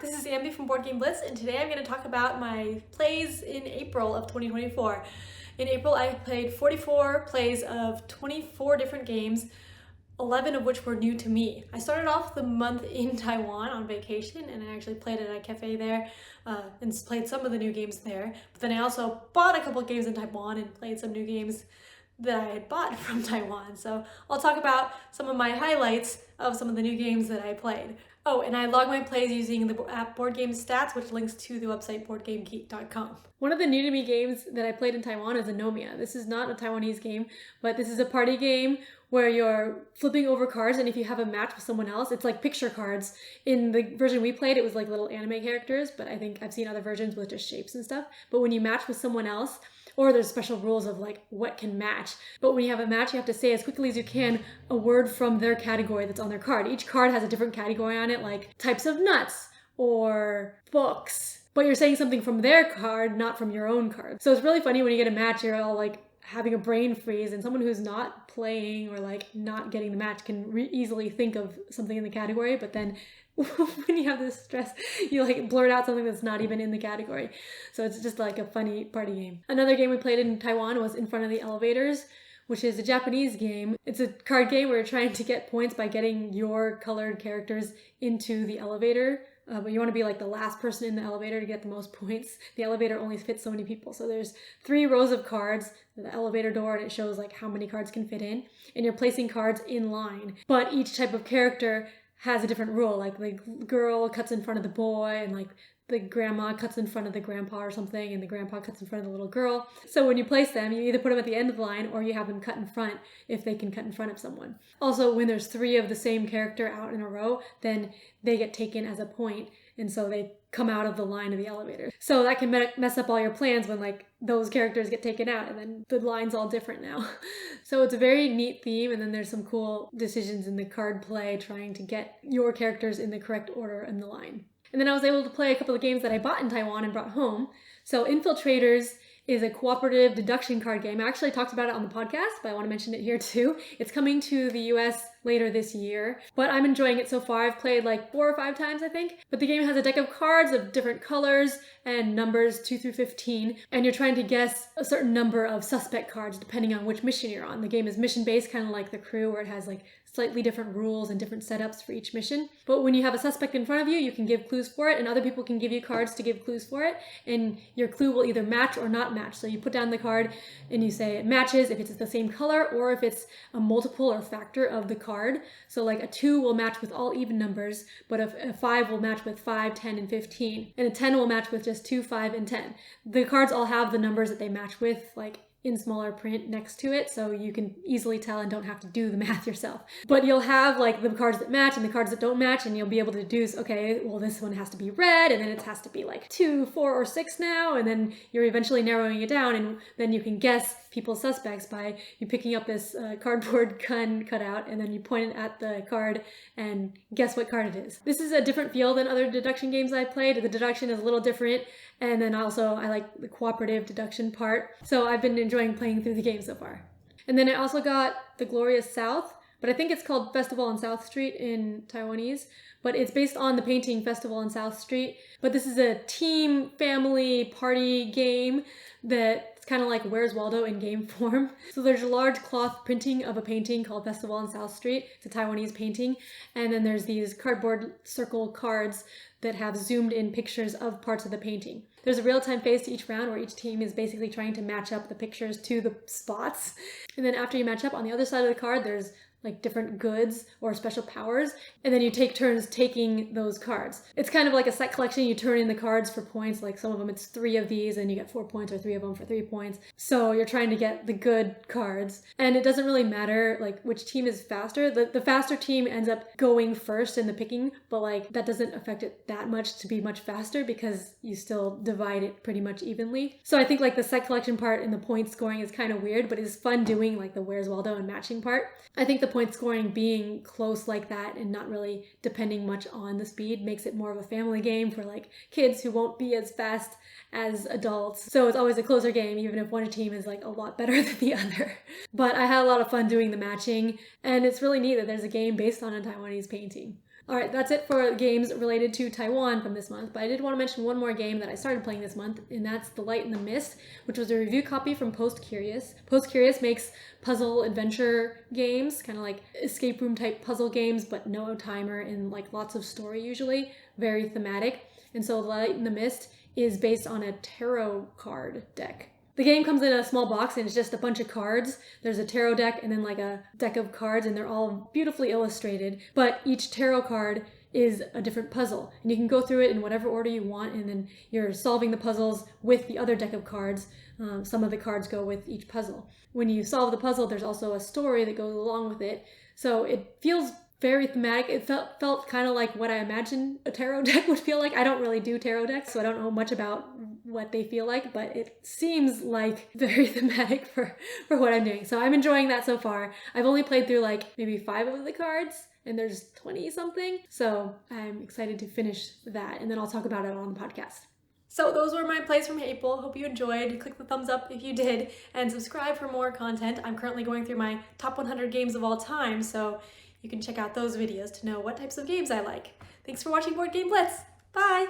this is Ambi from Board Game Blitz, and today I'm going to talk about my plays in April of 2024. In April, I played 44 plays of 24 different games, 11 of which were new to me. I started off the month in Taiwan on vacation, and I actually played at a cafe there and played some of the new games there. But then I also bought a couple of games in Taiwan and played some new games that I had bought from Taiwan. So I'll talk about some of my highlights of some of the new games that I played. Oh, and I log my plays using the app Board Game Stats, which links to the website boardgamegeek.com. One of the new to me games that I played in Taiwan is Anomia. This is not a Taiwanese game, but this is a party game where you're flipping over cards, and if you have a match with someone else, it's like picture cards. In the version we played, it was like little anime characters, but I think I've seen other versions with just shapes and stuff. But when you match with someone else, or there's special rules of like what can match. But when you have a match, you have to say as quickly as you can a word from their category that's on their card. Each card has a different category on it, like types of nuts or books. But you're saying something from their card, not from your own card. So it's really funny when you get a match, you're all like having a brain freeze, and someone who's not playing or like not getting the match can easily think of something in the category, but then when you have this stress, you like blurt out something that's not even in the category. So it's just like a funny party game. Another game we played in Taiwan was In Front of the Elevators, which is a Japanese game. It's a card game where you're trying to get points by getting your colored characters into the elevator. But you want to be like the last person in the elevator to get the most points. The elevator only fits so many people. So there's 3 rows of cards, the elevator door, and it shows like how many cards can fit in. And you're placing cards in line. But each type of character has a different rule. Like the girl cuts in front of the boy, and like the grandma cuts in front of the grandpa or something, and the grandpa cuts in front of the little girl. So when you place them, you either put them at the end of the line or you have them cut in front if they can cut in front of someone. Also, when there's 3 of the same character out in a row, then they get taken as a point, and so they come out of the line of the elevator. So that can mess up all your plans when like those characters get taken out, and then the line's all different now. So it's a very neat theme, and then there's some cool decisions in the card play trying to get your characters in the correct order in the line. And then I was able to play a couple of games that I bought in Taiwan and brought home. So Infiltraitors is a cooperative deduction card game. I actually talked about it on the podcast, but I want to mention it here too. It's coming to the US later this year, but I'm enjoying it so far. I've played like 4 or 5 times, I think. But the game has a deck of cards of different colors and numbers 2 through 15, and you're trying to guess a certain number of suspect cards depending on which mission you're on. The game is mission-based, kind of like The Crew, where it has like slightly different rules and different setups for each mission. But when you have a suspect in front of you, you can give clues for it, and other people can give you cards to give clues for it, and your clue will either match or not match. So you put down the card and you say it matches if it's the same color or if it's a multiple or factor of the card. So like a 2 will match with all even numbers, but a 5 will match with 5, 10, and 15. And a 10 will match with just 2, 5, and 10. The cards all have the numbers that they match with, like in smaller print next to it, so you can easily tell and don't have to do the math yourself. But you'll have like the cards that match and the cards that don't match, and you'll be able to deduce, okay, well this one has to be red, and then it has to be like 2, 4, or 6 now, and then you're eventually narrowing it down, and then you can guess people's suspects by you picking up this cardboard gun cutout, and then you point it at the card and guess what card it is. This is a different feel than other deduction games I've played. The deduction is a little different, and then also I like the cooperative deduction part. So I've been enjoying playing through the game so far. And then I also got The Glorious South, but I think it's called Festival on South Street in Taiwanese, but it's based on the painting Festival on South Street. But this is a team, family, party game that's kind of like Where's Waldo in game form. So there's a large cloth printing of a painting called Festival on South Street. It's a Taiwanese painting. And then there's these cardboard circle cards that have zoomed in pictures of parts of the painting. There's a real-time phase to each round where each team is basically trying to match up the pictures to the spots. And then after you match up, on the other side of the card, there's like different goods or special powers, and then you take turns taking those cards. It's kind of like a set collection. You turn in the cards for points, like some of them it's 3 of these and you get 4 points, or 3 of them for 3 points. So you're trying to get the good cards, and it doesn't really matter like which team is faster. The faster team ends up going first in the picking, but like that doesn't affect it that much to be much faster because you still divide it pretty much evenly. So I think like the set collection part and the point scoring is kind of weird, but it's fun doing like the Where's Waldo and matching part. I think the point scoring being close like that and not really depending much on the speed makes it more of a family game for like kids who won't be as fast as adults. So it's always a closer game, even if one team is like a lot better than the other. But I had a lot of fun doing the matching, and it's really neat that there's a game based on a Taiwanese painting. All right, that's it for games related to Taiwan from this month, but I did want to mention one more game that I started playing this month, and that's The Light and the Mist, which was a review copy from Post Curious. Post Curious makes puzzle adventure games, kind of like escape room type puzzle games, but no timer and like lots of story usually, very thematic. And so The Light and the Mist is based on a tarot card deck. The game comes in a small box and it's just a bunch of cards. There's a tarot deck and then like a deck of cards, and they're all beautifully illustrated, but each tarot card is a different puzzle, and you can go through it in whatever order you want, and then you're solving the puzzles with the other deck of cards. Some of the cards go with each puzzle. When you solve the puzzle, there's also a story that goes along with it, so it feels very thematic. It felt kind of like what I imagine a tarot deck would feel like. I don't really do tarot decks, so I don't know much about what they feel like, but it seems like very thematic for what I'm doing. So I'm enjoying that so far. I've only played through like maybe 5 of the cards, and there's 20 something. So I'm excited to finish that, and then I'll talk about it on the podcast. So those were my plays from April. Hope you enjoyed. Click the thumbs up if you did, and subscribe for more content. I'm currently going through my top 100 games of all time, so you can check out those videos to know what types of games I like. Thanks for watching Board Game Blitz. Bye!